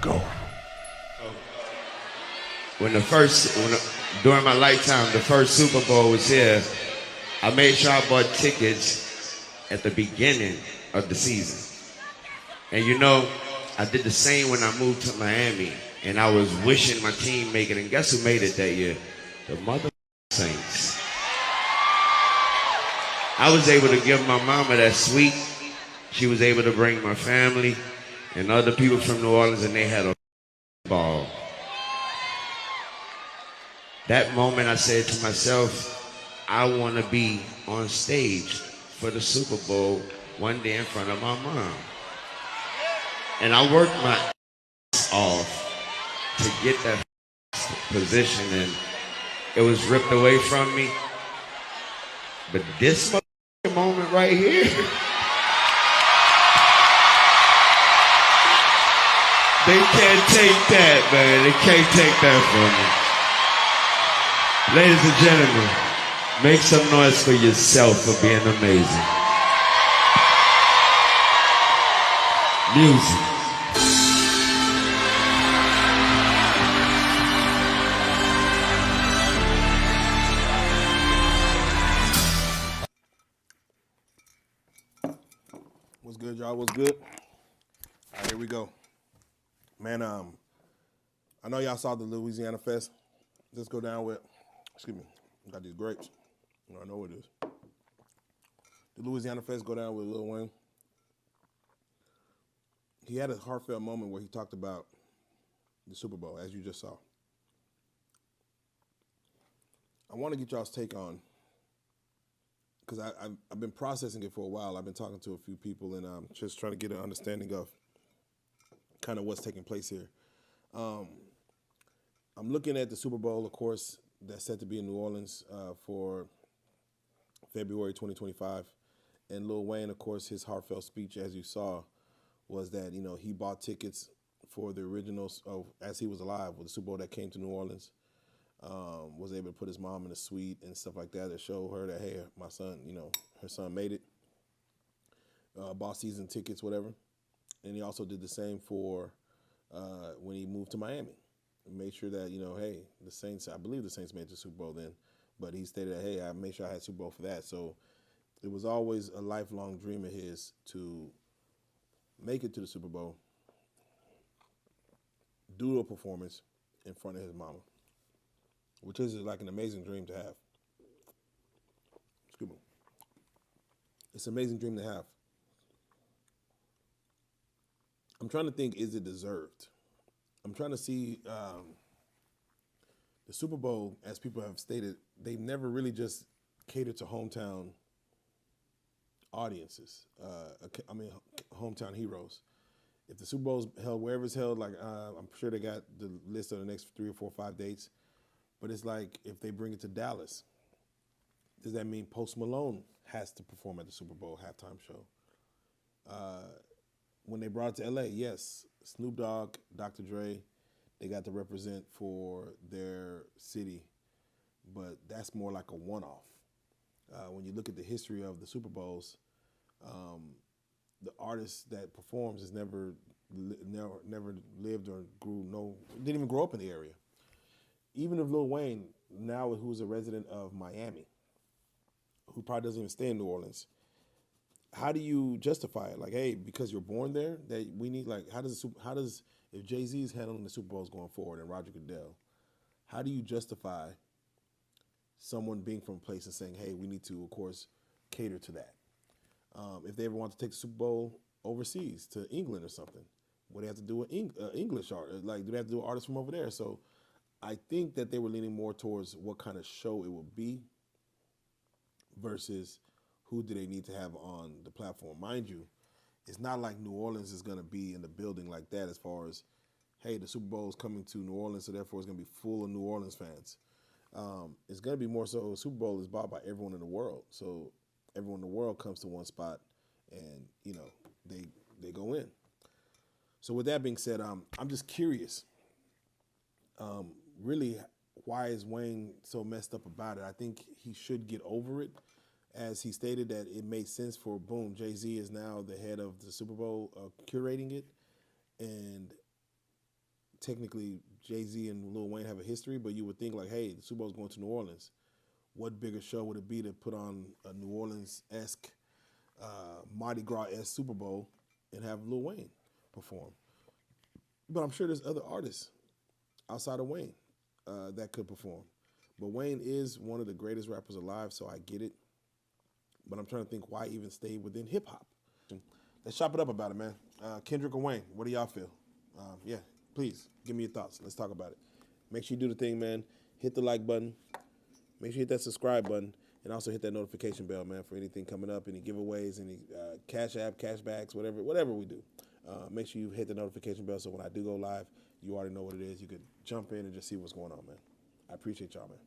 Go. During my lifetime, the first Super Bowl was here. I made sure I bought tickets at the beginning of the season. And you know, I did the same when I moved to Miami. And I was wishing my team make it. And guess who made it that year? The mother Saints. I was able to give my mama that sweet. She was able to bring my family and other people from New Orleans, and they had a ball. That moment I said to myself, I want to be on stage for the Super Bowl one day in front of my mom. And I worked my ass off to get that position, and it was ripped away from me. But this moment right here, they can't take that, man. They can't take that from me. Ladies and gentlemen, make some noise for yourself for being amazing. Music. What's good, y'all? What's good? All right, here we go. Man, I know y'all saw the Louisiana Fest. Let's go down with, excuse me, got these grapes. I know what it is. The Louisiana Fest go down with Lil Wayne. He had a heartfelt moment where he talked about the Super Bowl, as you just saw. I want to get y'all's take on, because I've been processing it for a while. I've been talking to a few people and just trying to get an understanding of kind of what's taking place here. I'm looking at the Super Bowl, of course, that's set to be in New Orleans for February 2025. And Lil Wayne, of course, his heartfelt speech, as you saw, was that, you know, he bought tickets for the originals as he was alive with the Super Bowl that came to New Orleans. Was able to put his mom in a suite and stuff like that to show her that, hey, my son, you know, her son made it. Bought season tickets, whatever. And he also did the same for when he moved to Miami. And made sure that, you know, hey, the Saints, I believe the Saints made the Super Bowl then, but he stated that, hey, I made sure I had Super Bowl for that. So it was always a lifelong dream of his to make it to the Super Bowl, do a performance in front of his mama, which is like an amazing dream to have. Excuse me. It's an amazing dream to have. I'm trying to think, is it deserved? I'm trying to see the Super Bowl, as people have stated, they've never really just catered to hometown audiences. Hometown heroes. If the Super Bowl's held wherever it's held, like I'm sure they got the list of the next 3 or 4 or 5 dates. But it's like if they bring it to Dallas, does that mean Post Malone has to perform at the Super Bowl halftime show? When they brought it to LA, yes, Snoop Dogg, Dr. Dre, they got to represent for their city, but that's more like a one-off. When you look at the history of the Super Bowls, the artist that performs has never lived or didn't even grow up in the area. Even if Lil Wayne, now who's a resident of Miami, who probably doesn't even stay in New Orleans, how do you justify it? Like, hey, because you're born there, that we need, like, if Jay-Z is handling the Super Bowls going forward and Roger Goodell, how do you justify someone being from a place and saying, hey, we need to, of course, cater to that? If they ever want to take the Super Bowl overseas to England or something, what do they have to do with English art? Like, do they have to do artists from over there? So I think that they were leaning more towards what kind of show it would be versus who do they need to have on the platform. Mind you, it's not like New Orleans is going to be in the building like that as far as, hey, the Super Bowl is coming to New Orleans, so therefore it's going to be full of New Orleans fans. It's going to be more so Super Bowl is bought by everyone in the world. So everyone in the world comes to one spot and, you know, they go in. So with that being said, I'm just curious, really, why is Wayne so messed up about it? I think he should get over it as he stated that it made sense for boom, Jay-Z is now the head of the Super Bowl, curating it, and technically Jay-Z and Lil Wayne have a history, but you would think like, hey, the Super Bowl's going to New Orleans. What bigger show would it be to put on a New Orleans-esque, Mardi Gras-esque Super Bowl and have Lil Wayne perform? But I'm sure there's other artists outside of Wayne that could perform. But Wayne is one of the greatest rappers alive, so I get it. But I'm trying to think why even stay within hip hop. Let's chop it up about it, man. Kendrick or Wayne, what do y'all feel? Yeah, please give me your thoughts. Let's talk about it. Make sure you do the thing, man. Hit the like button. Make sure you hit that subscribe button. And also hit that notification bell, man, for anything coming up, any giveaways, any cash app, cashbacks, whatever we do. Make sure you hit the notification bell so when I do go live, you already know what it is. You could jump in and just see what's going on, man. I appreciate y'all, man.